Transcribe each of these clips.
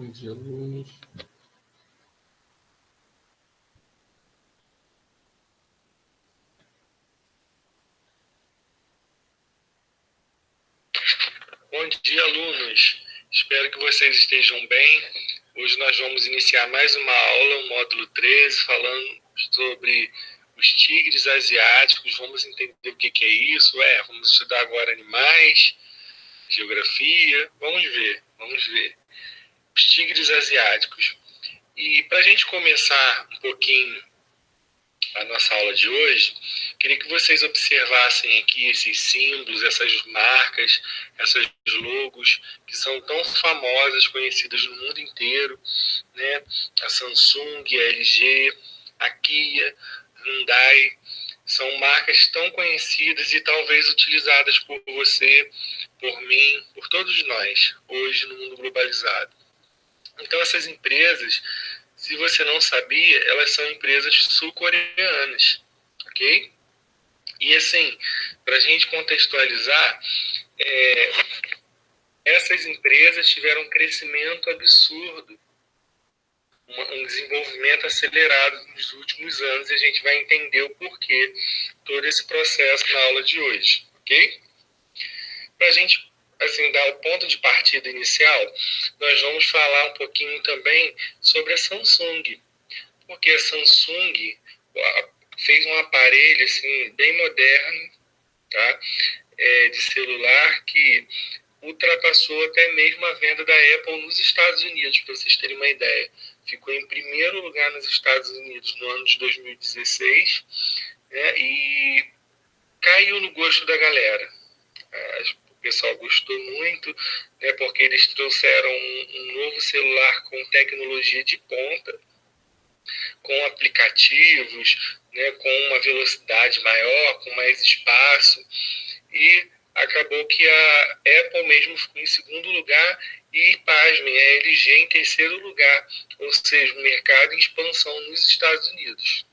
Bom dia, alunos. Bom dia, alunos. Espero que vocês estejam bem. Hoje nós vamos iniciar mais uma aula, o módulo 13, falando sobre os tigres asiáticos. Vamos entender o que é isso. Vamos estudar agora animais, geografia. Vamos ver. Os tigres asiáticos. E para a gente começar um pouquinho a nossa aula de hoje, queria que vocês observassem aqui esses símbolos, essas marcas, essas logos que são tão famosas, conhecidas no mundo inteiro, né? A Samsung, a LG, a Kia, Hyundai, são marcas tão conhecidas e talvez utilizadas por você, por mim, por todos nós, hoje no mundo globalizado. Então essas empresas, se você não sabia, elas são empresas sul-coreanas, ok? E assim, para a gente contextualizar, essas empresas tiveram um crescimento absurdo, um desenvolvimento acelerado nos últimos anos, e a gente vai entender o porquê todo esse processo na aula de hoje, ok? Para a gente dar o ponto de partida inicial, nós vamos falar um pouquinho também sobre a Samsung, porque a Samsung fez um aparelho assim, bem moderno, tá? De celular que ultrapassou até mesmo a venda da Apple nos Estados Unidos, para vocês terem uma ideia. Ficou em primeiro lugar nos Estados Unidos no ano de 2016, né? E caiu no gosto da galera. O pessoal gostou muito, né? Porque eles trouxeram um novo celular com tecnologia de ponta, com aplicativos, né, com uma velocidade maior, com mais espaço, e acabou que a Apple mesmo ficou em segundo lugar e, pasmem, a LG em terceiro lugar, ou seja, um mercado em expansão nos Estados Unidos.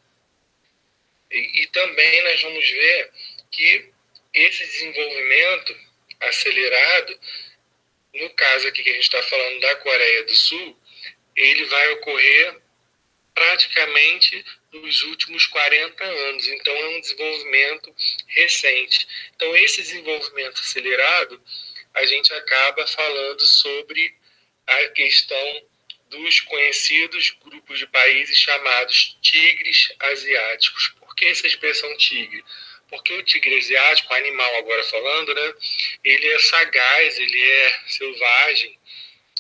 E também nós vamos ver que esse desenvolvimento acelerado, no caso aqui que a gente está falando da Coreia do Sul, ele vai ocorrer praticamente nos últimos 40 anos. Então, é um desenvolvimento recente. Então, esse desenvolvimento acelerado, a gente acaba falando sobre a questão dos conhecidos grupos de países chamados tigres asiáticos. Por que essa expressão tigre? Porque o tigre asiático, animal agora falando, né, ele é sagaz, ele é selvagem,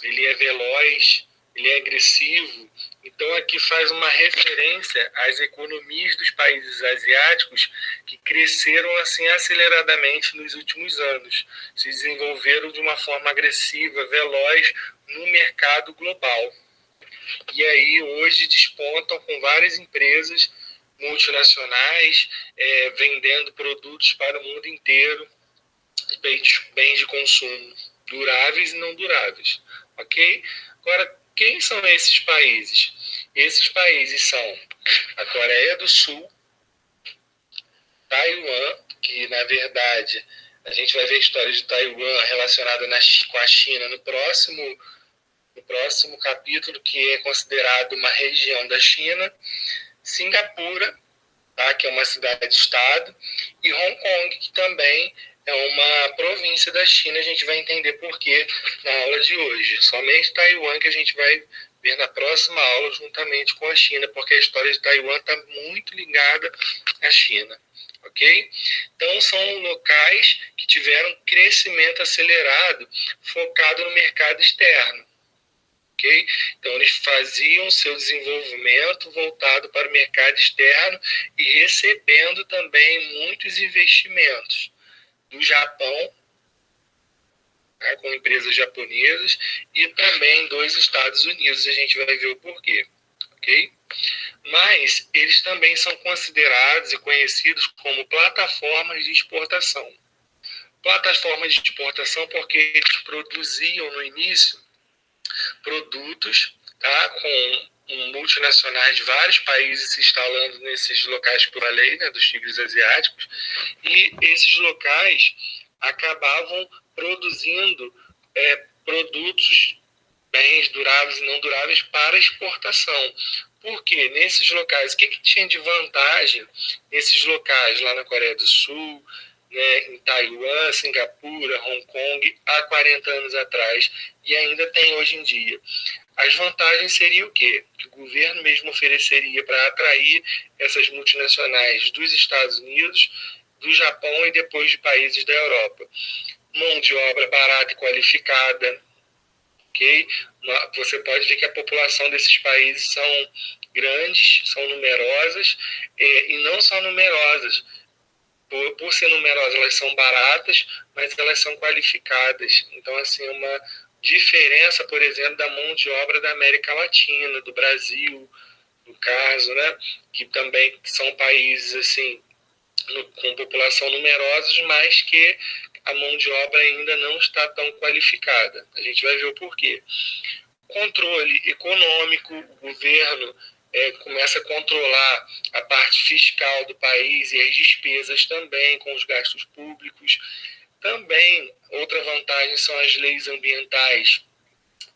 ele é veloz, ele é agressivo. Então aqui faz uma referência às economias dos países asiáticos que cresceram assim aceleradamente nos últimos anos, se desenvolveram de uma forma agressiva, veloz no mercado global. E aí hoje despontam com várias empresas multinacionais vendendo produtos para o mundo inteiro, bens de consumo duráveis e não duráveis, ok? Agora, quem são esses países? Esses países são a Coreia do Sul, Taiwan, que na verdade a gente vai ver a história de Taiwan relacionada com a China no próximo capítulo, que é considerado uma região da China, Singapura, tá, que é uma cidade-estado, e Hong Kong, que também é uma província da China. A gente vai entender por quê na aula de hoje. Somente Taiwan que a gente vai ver na próxima aula juntamente com a China, porque a história de Taiwan está muito ligada à China, ok? Então são locais que tiveram crescimento acelerado focado no mercado externo. Okay? Então, eles faziam seu desenvolvimento voltado para o mercado externo e recebendo também muitos investimentos do Japão, tá, com empresas japonesas, e também dos Estados Unidos. A gente vai ver o porquê. Okay? Mas eles também são considerados e conhecidos como plataformas de exportação. Plataformas de exportação porque eles produziam no início produtos, tá, com multinacionais de vários países se instalando nesses locais que eu falei, né, dos tigres asiáticos, e esses locais acabavam produzindo produtos bens duráveis e não duráveis para exportação. Porque nesses locais, o que tinha de vantagem nesses locais, lá na Coreia do Sul, né, em Taiwan, Singapura, Hong Kong, há 40 anos atrás, e ainda tem hoje em dia? As vantagens seriam o quê? Que o governo mesmo ofereceria para atrair essas multinacionais dos Estados Unidos, do Japão e depois de países da Europa. Mão de obra barata e qualificada, ok? Você pode ver que a população desses países são grandes, são numerosas, e não são numerosas. Por ser numerosas, elas são baratas, mas elas são qualificadas. Então, assim, uma diferença, por exemplo, da mão de obra da América Latina, do Brasil, no caso, né? Que também são países, assim, com população numerosa, mas que a mão de obra ainda não está tão qualificada. A gente vai ver o porquê. Controle econômico, o governo começa a controlar a parte fiscal do país e as despesas também com os gastos públicos. Também, outra vantagem são as leis ambientais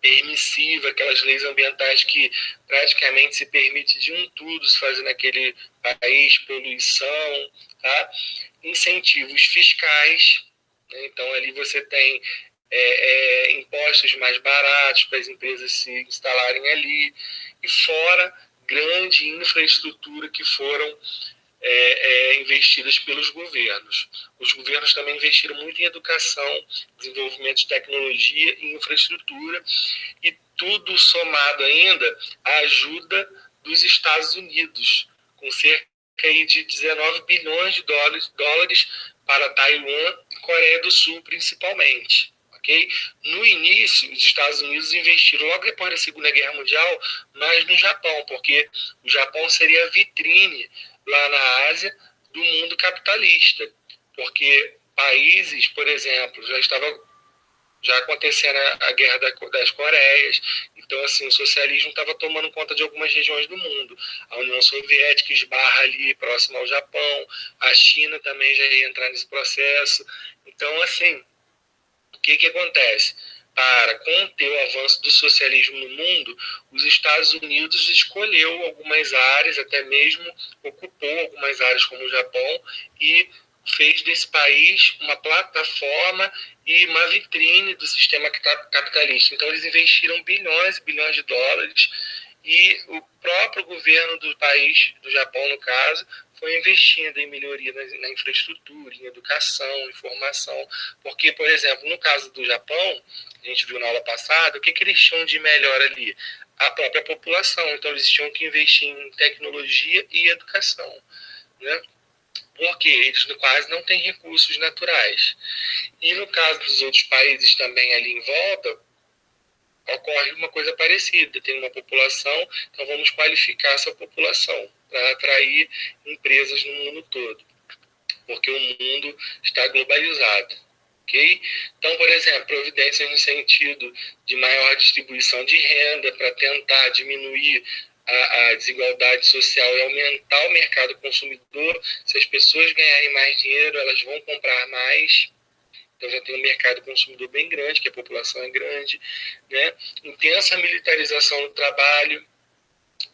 permissivas, aquelas leis ambientais que praticamente se permite de um tudo se fazer naquele país, poluição, tá? Incentivos fiscais, né? Então ali você tem impostos mais baratos para as empresas se instalarem ali, e fora grande infraestrutura que foram investidas pelos governos. Os governos também investiram muito em educação, desenvolvimento de tecnologia e infraestrutura, e tudo somado ainda à ajuda dos Estados Unidos, com cerca de 19 bilhões de dólares para Taiwan e Coreia do Sul, principalmente. Okay? No início, os Estados Unidos investiram logo depois da Segunda Guerra Mundial, mas no Japão, porque o Japão seria a vitrine lá na Ásia do mundo capitalista, porque países, por exemplo, já acontecendo a guerra das Coreias, então assim o socialismo estava tomando conta de algumas regiões do mundo. A União Soviética esbarra ali próximo ao Japão, a China também já ia entrar nesse processo. Então assim, o que acontece? Para conter o avanço do socialismo no mundo, os Estados Unidos escolheu algumas áreas, até mesmo ocupou algumas áreas como o Japão, e fez desse país uma plataforma e uma vitrine do sistema capitalista. Então eles investiram bilhões e bilhões de dólares, e o próprio governo do país, do Japão no caso, foi investindo em melhoria na infraestrutura, em educação, em formação. Porque, por exemplo, no caso do Japão, a gente viu na aula passada, o que eles tinham de melhor ali? A própria população. Então, eles tinham que investir em tecnologia e educação, né? Porque eles quase não têm recursos naturais. E no caso dos outros países também ali em volta, ocorre uma coisa parecida. Tem uma população, então vamos qualificar essa população para atrair empresas no mundo todo, porque o mundo está globalizado. Okay? Então, por exemplo, providências no sentido de maior distribuição de renda para tentar diminuir a desigualdade social e aumentar o mercado consumidor. Se as pessoas ganharem mais dinheiro, elas vão comprar mais. Então já tem um mercado consumidor bem grande, que a população é grande, né? Intensa militarização do trabalho.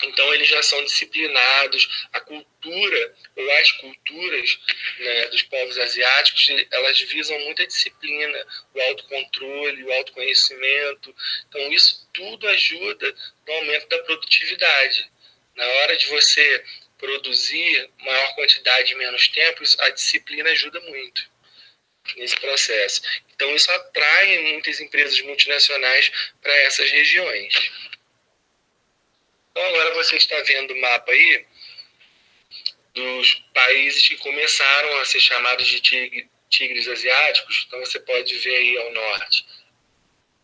Então eles já são disciplinados. A cultura ou as culturas, né, dos povos asiáticos, elas visam muita disciplina, o autocontrole, o autoconhecimento. Então isso tudo ajuda no aumento da produtividade. Na hora de você produzir maior quantidade em menos tempo, a disciplina ajuda muito nesse processo. Então isso atrai muitas empresas multinacionais para essas regiões. Então agora você está vendo o mapa aí dos países que começaram a ser chamados de tigres asiáticos. Então você pode ver aí ao norte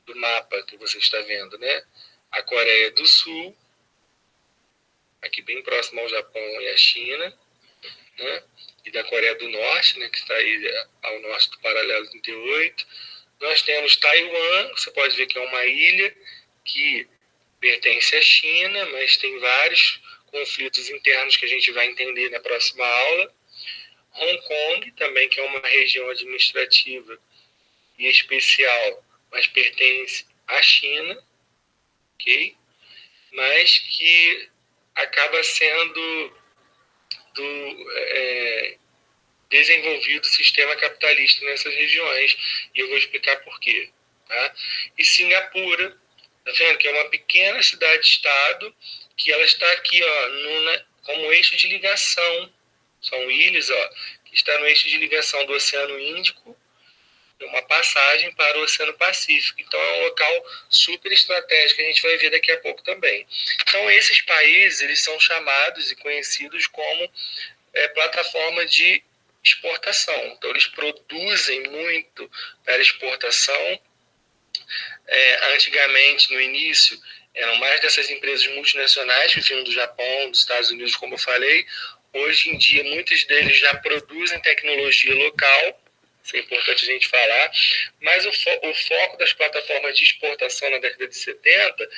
do mapa que você está vendo, né? A Coreia do Sul, aqui bem próximo ao Japão e à China, né? E da Coreia do Norte, né, que está aí ao norte do paralelo 38. Nós temos Taiwan, você pode ver que é uma ilha que pertence à China, mas tem vários conflitos internos que a gente vai entender na próxima aula. Hong Kong, também, que é uma região administrativa e especial, mas pertence à China, ok? Mas que acaba sendo desenvolvido o sistema capitalista nessas regiões, e eu vou explicar por quê. Tá? E Singapura, tá vendo? Que é uma pequena cidade-estado, que ela está aqui, ó, como eixo de ligação. São ilhas, ó, que está no eixo de ligação do Oceano Índico, uma passagem para o Oceano Pacífico. Então é um local super estratégico, a gente vai ver daqui a pouco também. Então esses países, eles são chamados e conhecidos como plataforma de exportação. Então eles produzem muito para exportação. Antigamente, no início, eram mais dessas empresas multinacionais que vinham do Japão, dos Estados Unidos, como eu falei. Hoje em dia, muitos deles já produzem tecnologia local, isso é importante a gente falar, mas o foco das plataformas de exportação na década de 70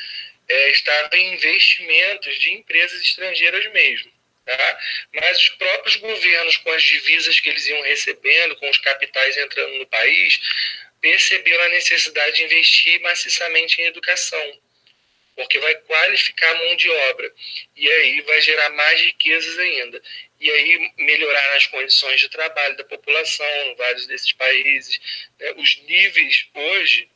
estava em investimentos de empresas estrangeiras mesmo. Tá? Mas os próprios governos, com as divisas que eles iam recebendo, com os capitais entrando no país, perceberam a necessidade de investir maciçamente em educação, porque vai qualificar a mão de obra, e aí vai gerar mais riquezas ainda, e aí melhorar as condições de trabalho da população em vários desses países. Os níveis hoje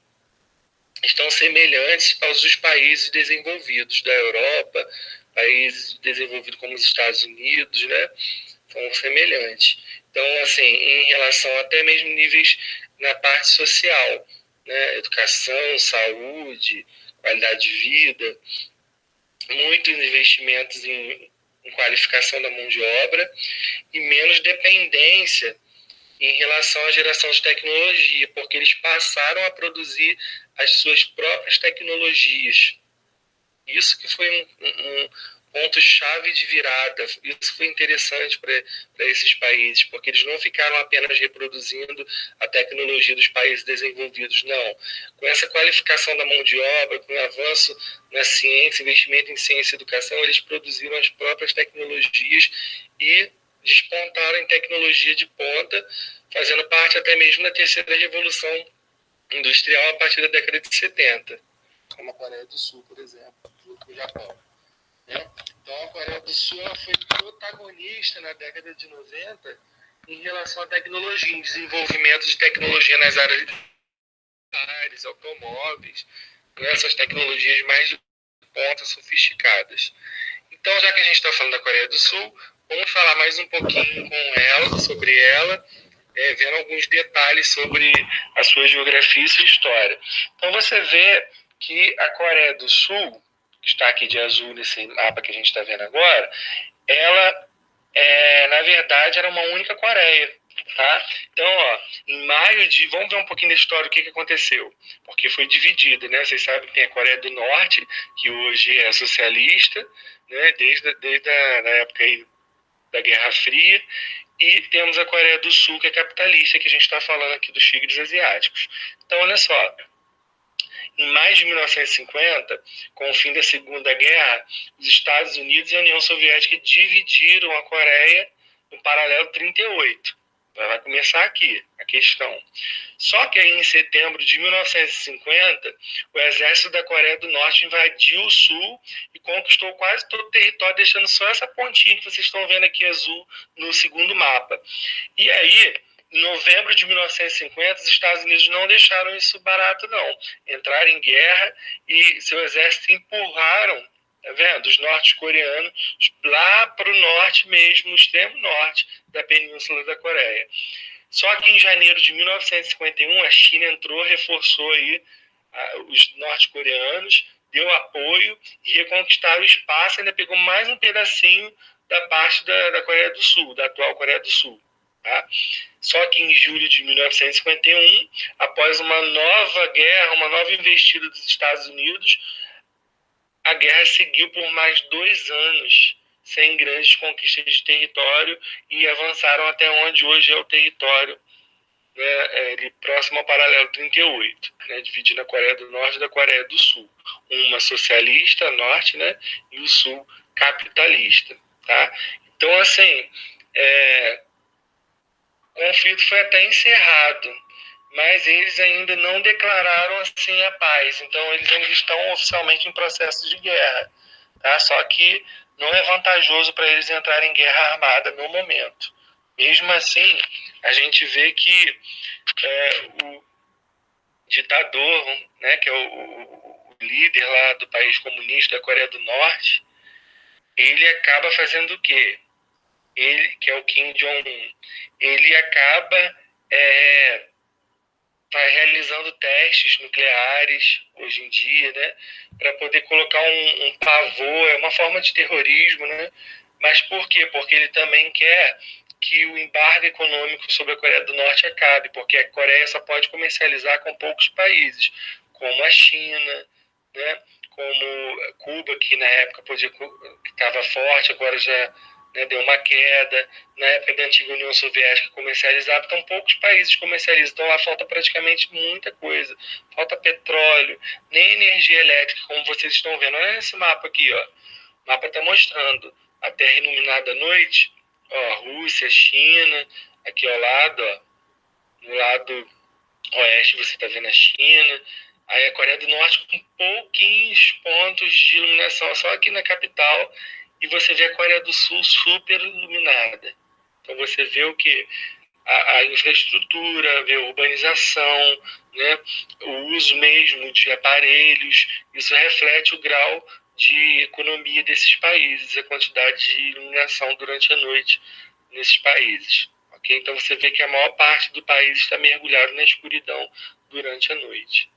estão semelhantes aos dos países desenvolvidos da Europa, países desenvolvidos como os Estados Unidos, né? São semelhantes. Então, assim, em relação até mesmo níveis na parte social, né? Educação, saúde, qualidade de vida, muitos investimentos em qualificação da mão de obra e menos dependência em relação à geração de tecnologia, porque eles passaram a produzir as suas próprias tecnologias. Isso que foi um ponto-chave de virada. Isso foi interessante para esses países, porque eles não ficaram apenas reproduzindo a tecnologia dos países desenvolvidos, não. Com essa qualificação da mão de obra, com o avanço na ciência, investimento em ciência e educação, eles produziram as próprias tecnologias e despontaram em tecnologia de ponta, fazendo parte até mesmo da terceira revolução industrial a partir da década de 70, como a Coreia do Sul, por exemplo, junto com o Japão. Né? Então a Coreia do Sul foi protagonista na década de 90 em relação à tecnologia, em desenvolvimento de tecnologia nas áreas de automóveis, essas tecnologias mais de ponta, sofisticadas. Então, já que a gente está falando da Coreia do Sul, vamos falar mais um pouquinho sobre ela, vendo alguns detalhes sobre a sua geografia e sua história. Então, você vê que a Coreia do Sul, que está aqui de azul nesse mapa que a gente está vendo agora, ela, na verdade, era uma única Coreia. Tá? Então, ó, em maio de... Vamos ver um pouquinho da história, o que aconteceu. Porque foi dividida, né? Vocês sabem que tem a Coreia do Norte, que hoje é socialista, né? Desde a época aí da Guerra Fria, e temos a Coreia do Sul, que é capitalista, que a gente está falando aqui dos tigres asiáticos. Então, olha só, em maio de 1950, com o fim da Segunda Guerra, os Estados Unidos e a União Soviética dividiram a Coreia no paralelo 38. Vai começar aqui a questão. Só que aí, em setembro de 1950, o exército da Coreia do Norte invadiu o sul e conquistou quase todo o território, deixando só essa pontinha que vocês estão vendo aqui azul no segundo mapa. E aí, em novembro de 1950, os Estados Unidos não deixaram isso barato, não. Entraram em guerra e seu exército empurraram, tá vendo, os norte-coreanos lá para o norte mesmo, no extremo norte da Península da Coreia. Só que em janeiro de 1951, a China entrou, reforçou aí os norte-coreanos, deu apoio e reconquistaram o espaço, ainda pegou mais um pedacinho da parte da Coreia do Sul, da atual Coreia do Sul. Tá? Só que em julho de 1951, após uma nova guerra, uma nova investida dos Estados Unidos, a guerra seguiu por mais 2 anos, sem grandes conquistas de território, e avançaram até onde hoje é o território, né, próximo ao paralelo 38, né, dividindo a Coreia do Norte da Coreia do Sul. Uma socialista, norte, né, e o sul capitalista. Tá? Então, assim, o conflito foi até encerrado, mas eles ainda não declararam assim a paz. Então eles ainda estão oficialmente em processo de guerra, tá? Só que não é vantajoso para eles entrarem em guerra armada no momento. Mesmo assim, a gente vê que o ditador, né, que é o líder lá do país comunista da Coreia do Norte, ele acaba fazendo o quê? Ele, que é o Kim Jong-un, ele acaba realizando testes nucleares hoje em dia, né, para poder colocar um pavor, é uma forma de terrorismo, né? Mas por quê? Porque ele também quer que o embargo econômico sobre a Coreia do Norte acabe, porque a Coreia só pode comercializar com poucos países, como a China, né, como Cuba, que na época podia, que estava forte, agora já, né, deu uma queda. Na época da antiga União Soviética comercializava, então poucos países comercializam, então lá falta praticamente muita coisa, falta petróleo, nem energia elétrica, como vocês estão vendo. Olha esse mapa aqui, ó. O mapa está mostrando a Terra iluminada à noite, ó, Rússia, China, aqui ao lado, ó, no lado oeste você está vendo a China, aí a Coreia do Norte com pouquinhos pontos de iluminação, só aqui na capital, e você vê a Coreia do Sul super iluminada. Então você vê o que? A infraestrutura, vê a urbanização, né? O uso mesmo de aparelhos, isso reflete o grau de economia desses países, a quantidade de iluminação durante a noite nesses países. Okay? Então você vê que a maior parte do país está mergulhado na escuridão durante a noite.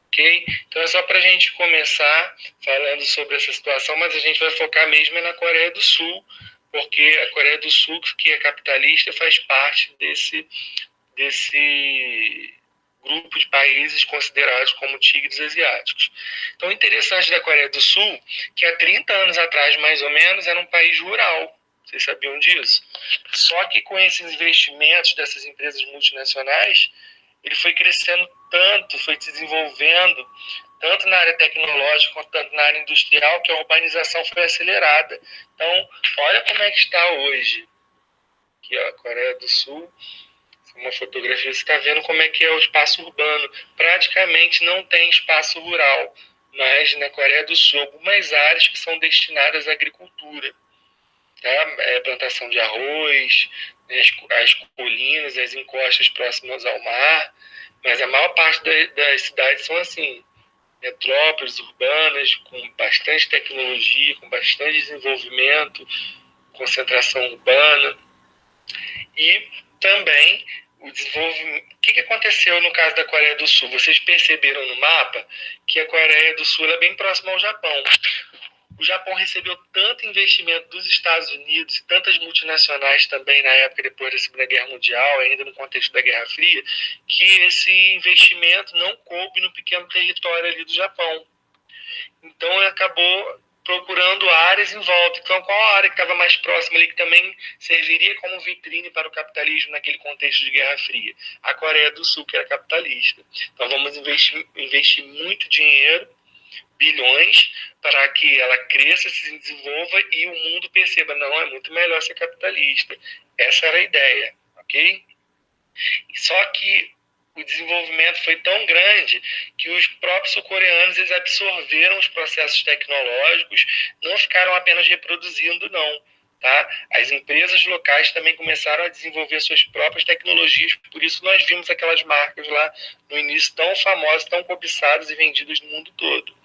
Okay? Então é só para a gente começar falando sobre essa situação, mas a gente vai focar mesmo na Coreia do Sul, porque a Coreia do Sul, que é capitalista, faz parte desse grupo de países considerados como tigres asiáticos. Então, o interessante da Coreia do Sul, que há 30 anos atrás, mais ou menos, era um país rural. Vocês sabiam disso? Só que com esses investimentos dessas empresas multinacionais, ele foi crescendo tanto, foi se desenvolvendo, tanto na área tecnológica quanto tanto na área industrial, que a urbanização foi acelerada. Então, olha como é que está hoje. Aqui, ó, a Coreia do Sul, uma fotografia, você está vendo como é que é o espaço urbano. Praticamente não tem espaço rural, mas na Coreia do Sul, algumas áreas que são destinadas à agricultura. Tá? Plantação de arroz, as colinas, as encostas próximas ao mar, mas a maior parte das cidades são assim, metrópoles urbanas, com bastante tecnologia, com bastante desenvolvimento, concentração urbana. E também o desenvolvimento. O que aconteceu no caso da Coreia do Sul? Vocês perceberam no mapa que a Coreia do Sul é bem próxima ao Japão. O Japão recebeu tanto investimento dos Estados Unidos e tantas multinacionais também na época depois da Segunda Guerra Mundial, ainda no contexto da Guerra Fria, que esse investimento não coube no pequeno território ali do Japão. Então acabou procurando áreas em volta. Então, qual a área que estava mais próxima ali, que também serviria como vitrine para o capitalismo naquele contexto de Guerra Fria? A Coreia do Sul, que era capitalista. Então, vamos investir muito dinheiro, bilhões, para que ela cresça, se desenvolva e o mundo perceba, não, é muito melhor ser capitalista. Essa era a ideia, ok? Só que o desenvolvimento foi tão grande que os próprios sul-coreanos eles absorveram os processos tecnológicos, não ficaram apenas reproduzindo, não. Tá? As empresas locais também começaram a desenvolver suas próprias tecnologias, por isso nós vimos aquelas marcas lá no início tão famosas, tão cobiçadas e vendidas no mundo todo.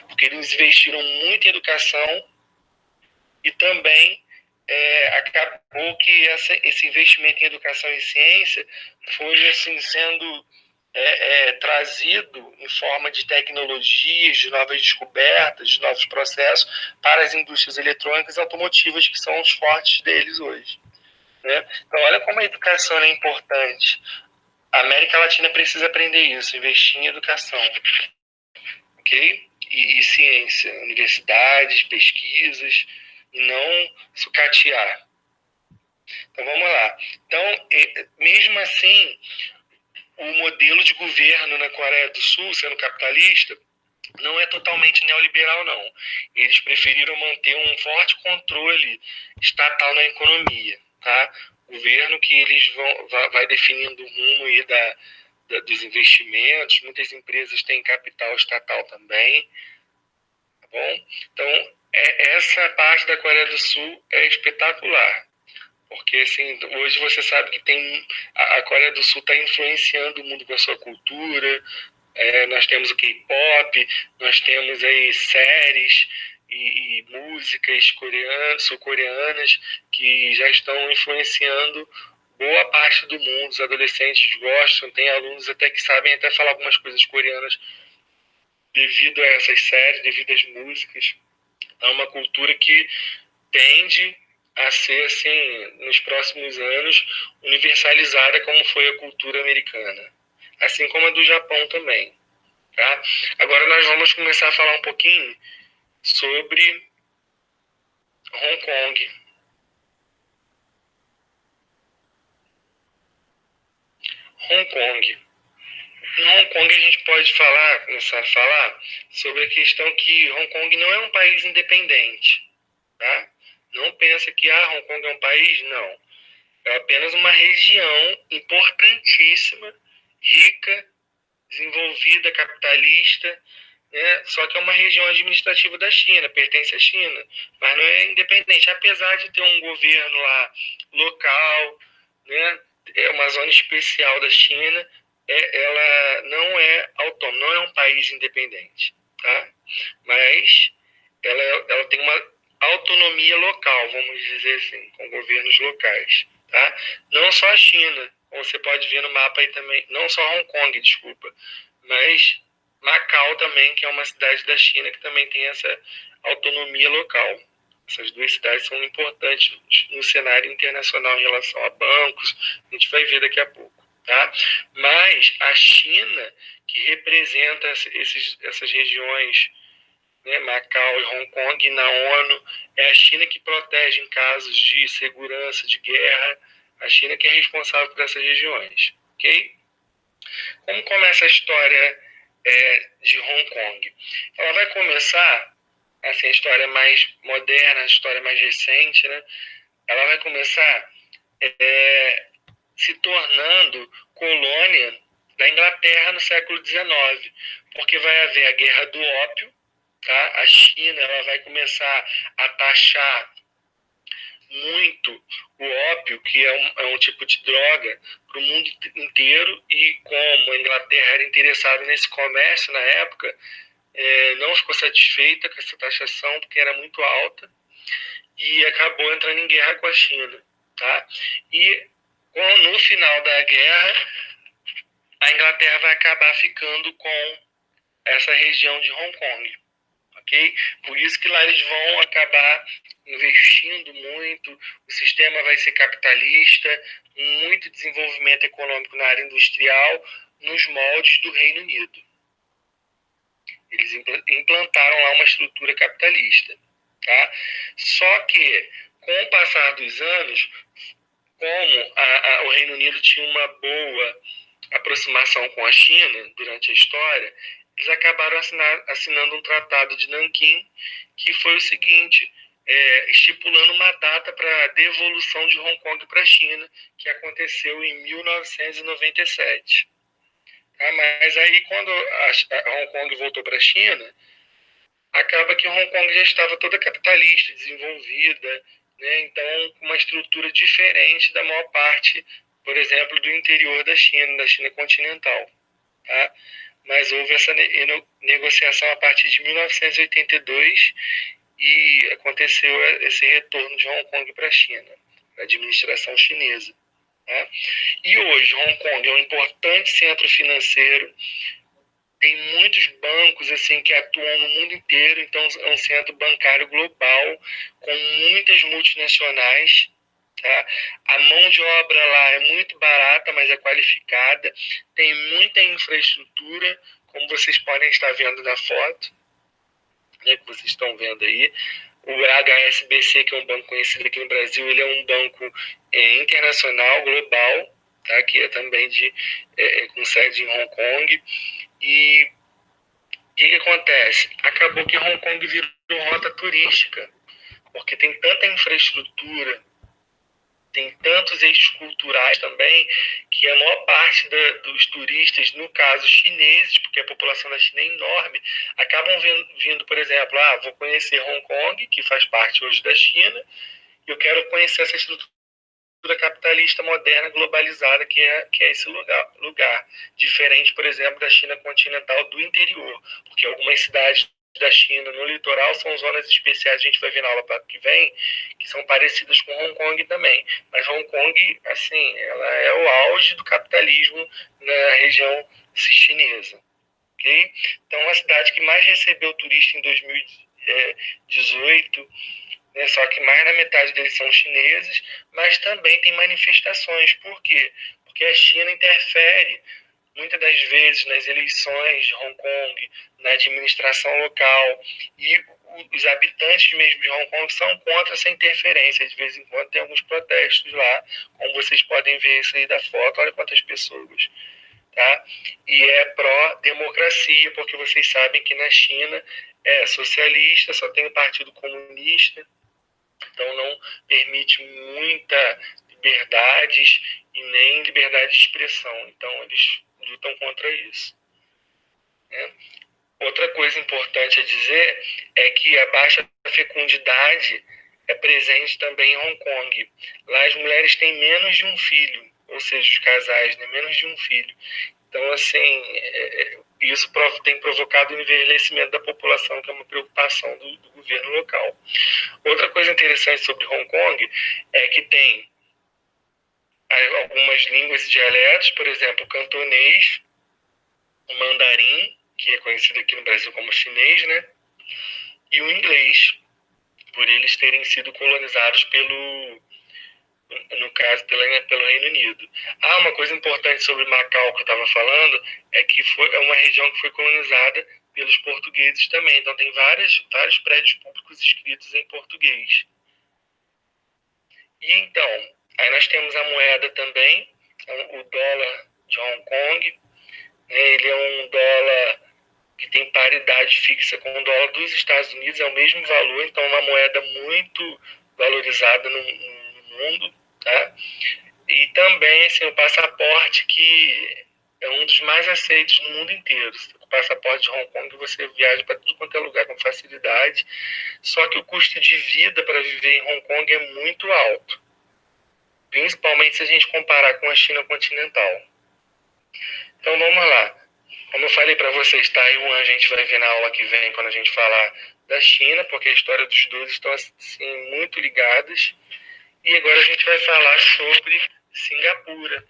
Porque eles investiram muito em educação e também acabou que esse investimento em educação e ciência foi assim sendo trazido em forma de tecnologias, de novas descobertas, de novos processos para as indústrias eletrônicas e automotivas, que são os fortes deles hoje. Né? Então, olha como a educação é importante. A América Latina precisa aprender isso, investir em educação. Ok? E ciência, universidades, pesquisas, e não sucatear. Então, vamos lá. Então, mesmo assim, o modelo de governo na Coreia do Sul, sendo capitalista, não é totalmente neoliberal, não. Eles preferiram manter um forte controle estatal na economia, tá? Governo que eles vai definindo o rumo aí dos investimentos, muitas empresas têm capital estatal também, tá bom? Então, essa parte da Coreia do Sul é espetacular, porque assim, hoje você sabe que a Coreia do Sul está influenciando o mundo com a sua cultura. Nós temos o K-pop, nós temos aí séries e músicas sul-coreanas que já estão influenciando boa parte do mundo. Os adolescentes gostam, tem alunos até que sabem até falar algumas coisas coreanas devido a essas séries, devido às músicas. É uma cultura que tende a ser, assim, nos próximos anos, universalizada como foi a cultura americana, assim como a do Japão também. Tá? Agora nós vamos começar a falar um pouquinho sobre Hong Kong. Hong Kong. Em Hong Kong a gente pode começar a falar sobre a questão que Hong Kong não é um país independente. Tá? Não pensa que Hong Kong é um país, não. É apenas uma região importantíssima, rica, desenvolvida, capitalista, né? Só que é uma região administrativa da China, pertence à China, mas não é independente, apesar de ter um governo lá local, né? É uma zona especial da China, ela não é autônoma, não é um país independente, tá? Mas ela tem uma autonomia local, vamos dizer assim, com governos locais, tá? Não só a China, como você pode ver no mapa aí também, não só Hong Kong, desculpa, mas Macau também, que é uma cidade da China que também tem essa autonomia local. Essas duas cidades são importantes no cenário internacional em relação a bancos, a gente vai ver daqui a pouco, tá? Mas a China, que representa essas regiões, né, Macau e Hong Kong na ONU, é a China que protege em casos de segurança, de guerra, a China que é responsável por essas regiões, ok? Como começa a história de Hong Kong? Ela vai começar, assim, a história mais moderna, a história mais recente, né? Ela vai começar se tornando colônia da Inglaterra no século XIX, porque vai haver a Guerra do Ópio, tá? A China ela vai começar a taxar muito o ópio, que é um tipo de droga, para o mundo inteiro, e como a Inglaterra era interessada nesse comércio na época, não ficou satisfeita com essa taxação, porque era muito alta, e acabou entrando em guerra com a China. Tá? E no final da guerra, a Inglaterra vai acabar ficando com essa região de Hong Kong. Okay? Por isso que lá eles vão acabar investindo muito, o sistema vai ser capitalista, muito desenvolvimento econômico na área industrial, nos moldes do Reino Unido. Eles implantaram lá uma estrutura capitalista. Tá? Só que, com o passar dos anos, como o Reino Unido tinha uma boa aproximação com a China durante a história, eles acabaram assinando um tratado de Nanquim, que foi o seguinte, estipulando uma data para a devolução de Hong Kong para a China, que aconteceu em 1997. Tá? Mas aí, quando a Hong Kong voltou para a China, acaba que Hong Kong já estava toda capitalista, desenvolvida, né? Então com uma estrutura diferente da maior parte, por exemplo, do interior da China continental. Tá? Mas houve essa negociação a partir de 1982 e aconteceu esse retorno de Hong Kong para a China, a administração chinesa. Tá? E hoje Hong Kong é um importante centro financeiro, tem muitos bancos assim que atuam no mundo inteiro, então é um centro bancário global com muitas multinacionais. Tá? A mão de obra lá é muito barata, mas é qualificada, tem muita infraestrutura, como vocês podem estar vendo na foto, né, que vocês estão vendo aí. O HSBC, que é um banco conhecido aqui no Brasil, ele é um banco internacional, global, tá? Que é também com sede em Hong Kong. E o que acontece? Acabou que Hong Kong virou rota turística, porque tem tanta infraestrutura, tem tantos eixos culturais também, que a maior parte dos turistas, no caso chineses, porque a população da China é enorme, acabam vindo, por exemplo, vou conhecer Hong Kong, que faz parte hoje da China, e eu quero conhecer essa estrutura capitalista moderna globalizada que é esse lugar. Diferente, por exemplo, da China continental do interior, porque algumas cidades da China no litoral são zonas especiais, a gente vai ver na aula que vem, que são parecidas com Hong Kong também. Mas Hong Kong, assim, ela é o auge do capitalismo na região chinesa. Okay? Então, a cidade que mais recebeu turista em 2018, né, só que mais da metade deles são chineses, mas também tem manifestações. Por quê? Porque a China interfere muitas das vezes nas eleições de Hong Kong, na administração local, e os habitantes mesmo de Hong Kong são contra essa interferência. De vez em quando tem alguns protestos lá, como vocês podem ver isso aí da foto, olha quantas pessoas. Tá? E é pró-democracia, porque vocês sabem que na China é socialista, só tem o Partido Comunista, então não permite muita liberdades e nem liberdade de expressão. Então eles lutam contra isso. Né? Outra coisa importante a dizer é que a baixa fecundidade é presente também em Hong Kong. Lá as mulheres têm menos de um filho, ou seja, os casais, né, menos de um filho. Então, assim, isso tem provocado o envelhecimento da população, que é uma preocupação do governo local. Outra coisa interessante sobre Hong Kong é que tem algumas línguas e dialetos, por exemplo, o cantonês, o mandarim, que é conhecido aqui no Brasil como chinês, né? E o inglês, por eles terem sido colonizados no caso, pelo Reino Unido. Uma coisa importante sobre Macau que eu estava falando é que é uma região que foi colonizada pelos portugueses também. Então tem vários prédios públicos escritos em português. E então, aí nós temos a moeda também, o dólar de Hong Kong. Ele é um dólar que tem paridade fixa com o dólar dos Estados Unidos, é o mesmo valor, então é uma moeda muito valorizada no mundo. Tá? E também assim, o passaporte, que é um dos mais aceitos no mundo inteiro. O passaporte de Hong Kong você viaja para tudo quanto é lugar com facilidade, só que o custo de vida para viver em Hong Kong é muito alto, principalmente se a gente comparar com a China continental. Então vamos lá. Como eu falei para vocês, Taiwan a gente vai ver na aula que vem quando a gente falar da China, porque a história dos dois estão assim, muito ligadas. E agora a gente vai falar sobre Singapura.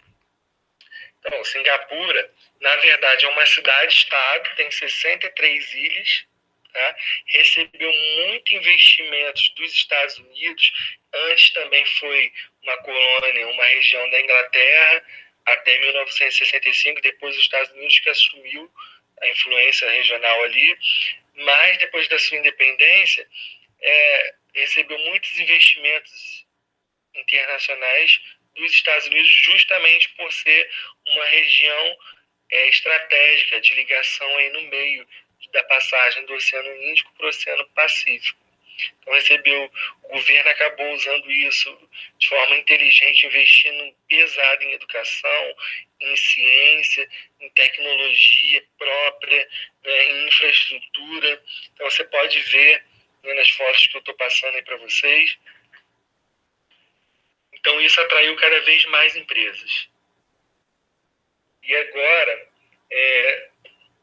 Então, Singapura, na verdade, é uma cidade-estado, tem 63 ilhas, tá? Recebeu muito investimentos dos Estados Unidos, antes também foi uma colônia, uma região da Inglaterra, até 1965, depois os Estados Unidos que assumiu a influência regional ali, mas depois da sua independência, recebeu muitos investimentos internacionais dos Estados Unidos, justamente por ser uma região estratégica de ligação aí no meio da passagem do Oceano Índico para o Oceano Pacífico. Então o governo acabou usando isso de forma inteligente, investindo pesado em educação, em ciência, em tecnologia própria, né, em infraestrutura. Então você pode ver, né, nas fotos que eu estou passando aí para vocês. Então isso atraiu cada vez mais empresas. E agora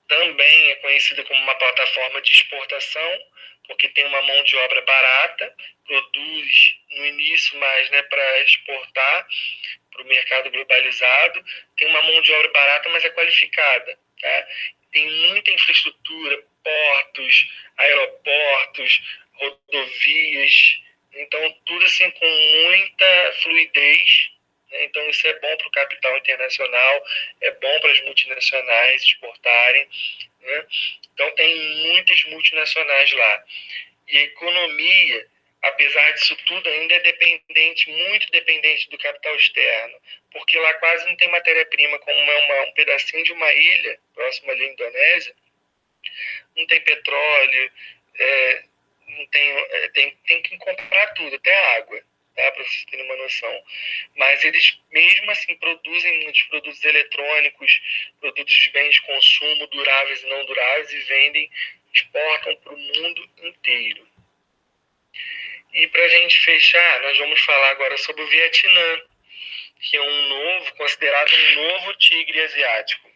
também é conhecida como uma plataforma de exportação, porque tem uma mão de obra barata, produz no início mais, né, para exportar para o mercado globalizado, tem uma mão de obra barata, mas é qualificada. Tá? Tem muita infraestrutura, portos, aeroportos, rodovias, então tudo assim com muita fluidez. Então isso é bom para o capital internacional, é bom para as multinacionais exportarem. Né? Então tem muitas multinacionais lá. E a economia, apesar disso tudo, ainda é dependente, muito dependente do capital externo, porque lá quase não tem matéria-prima, como é um pedacinho de uma ilha, próximo ali à Indonésia, não tem petróleo, não tem que comprar tudo, até água. tá? Para vocês terem uma noção. Mas eles, mesmo assim, produzem muitos produtos eletrônicos, produtos de bens de consumo, duráveis e não duráveis, e vendem, exportam para o mundo inteiro. E para a gente fechar, nós vamos falar agora sobre o Vietnã, que é considerado um novo tigre asiático.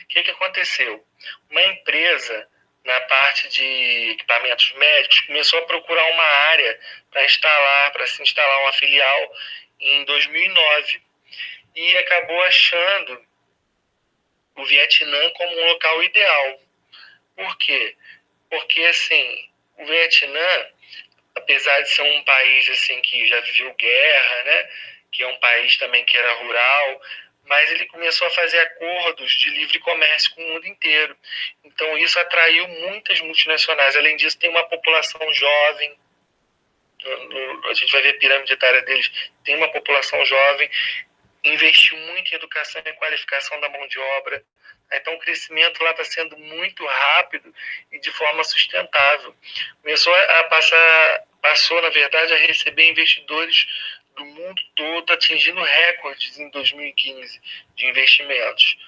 O que aconteceu? Uma empresa na parte de equipamentos médicos começou a procurar uma área para se instalar uma filial em 2009 e acabou achando o Vietnã como um local ideal. Por quê? Porque assim, o Vietnã, apesar de ser um país assim que já viveu guerra, né, que é um país também que era rural, mas ele começou a fazer acordos de livre comércio com o mundo inteiro. Então isso atraiu muitas multinacionais. Além disso, tem uma população jovem. A gente vai ver a pirâmide etária deles. Tem uma população jovem, investiu muito em educação e qualificação da mão de obra. Então o crescimento lá está sendo muito rápido e de forma sustentável. Passou, na verdade, a receber investidores do mundo todo, atingindo recordes em 2015 de investimentos.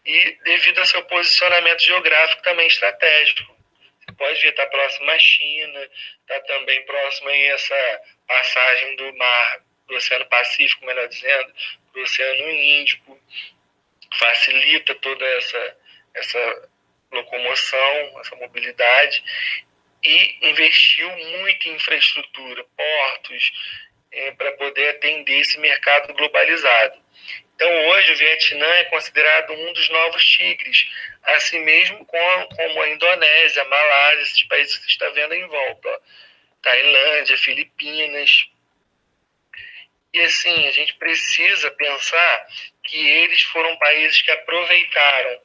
E devido ao seu posicionamento geográfico também estratégico. Você pode ver, está próximo à China, está também próximo a essa passagem do Oceano Pacífico, melhor dizendo, para o Oceano Índico, facilita toda essa locomoção, essa mobilidade, e investiu muito em infraestrutura, portos, para poder atender esse mercado globalizado. Então, hoje, o Vietnã é considerado um dos novos tigres, assim mesmo como a Indonésia, a Malásia, esses países que você está vendo em volta. Tailândia, Filipinas. E assim, a gente precisa pensar que eles foram países que aproveitaram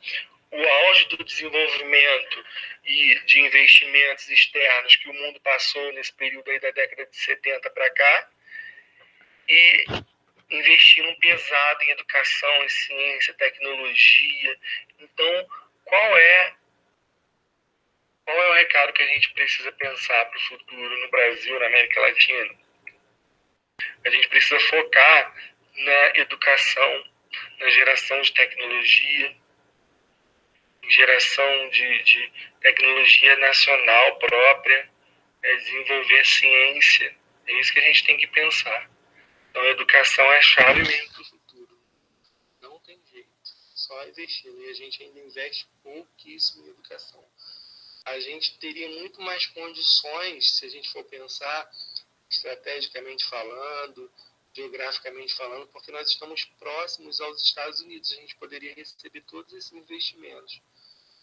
o auge do desenvolvimento e de investimentos externos que o mundo passou nesse período aí da década de 70 para cá e investiram pesado em educação, em ciência, tecnologia. Então, qual é o recado que a gente precisa pensar para o futuro no Brasil, na América Latina? A gente precisa focar na educação, na geração de tecnologia, em geração de tecnologia nacional própria, desenvolver ciência. É isso que a gente tem que pensar. Então, a educação é a chave mesmo para o futuro. Não tem jeito. Só investindo. E a gente ainda investe pouquíssimo em educação. A gente teria muito mais condições, se a gente for pensar, estrategicamente falando, geograficamente falando, porque nós estamos próximos aos Estados Unidos. A gente poderia receber todos esses investimentos.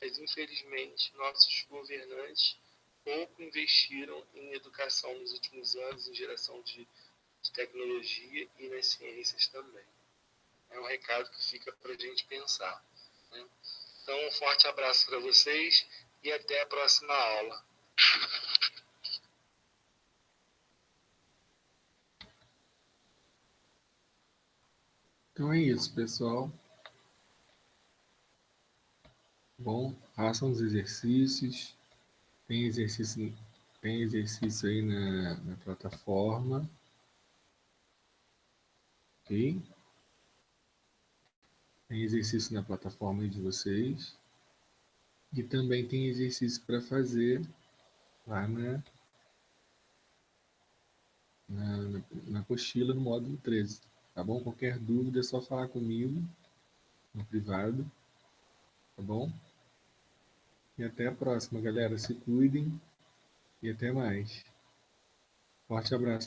Mas, infelizmente, nossos governantes pouco investiram em educação nos últimos anos, em geração de tecnologia e nas ciências também. É um recado que fica para a gente pensar, né? Então, um forte abraço para vocês e até a próxima aula. Então é isso, pessoal. Bom, façam os exercícios. Tem exercício aí na plataforma. Ok? Tem exercício na plataforma aí de vocês. E também tem exercício para fazer lá na apostila no módulo 13. Tá bom? Qualquer dúvida é só falar comigo no privado. Tá bom? E até a próxima, galera. Se cuidem e até mais. Forte abraço.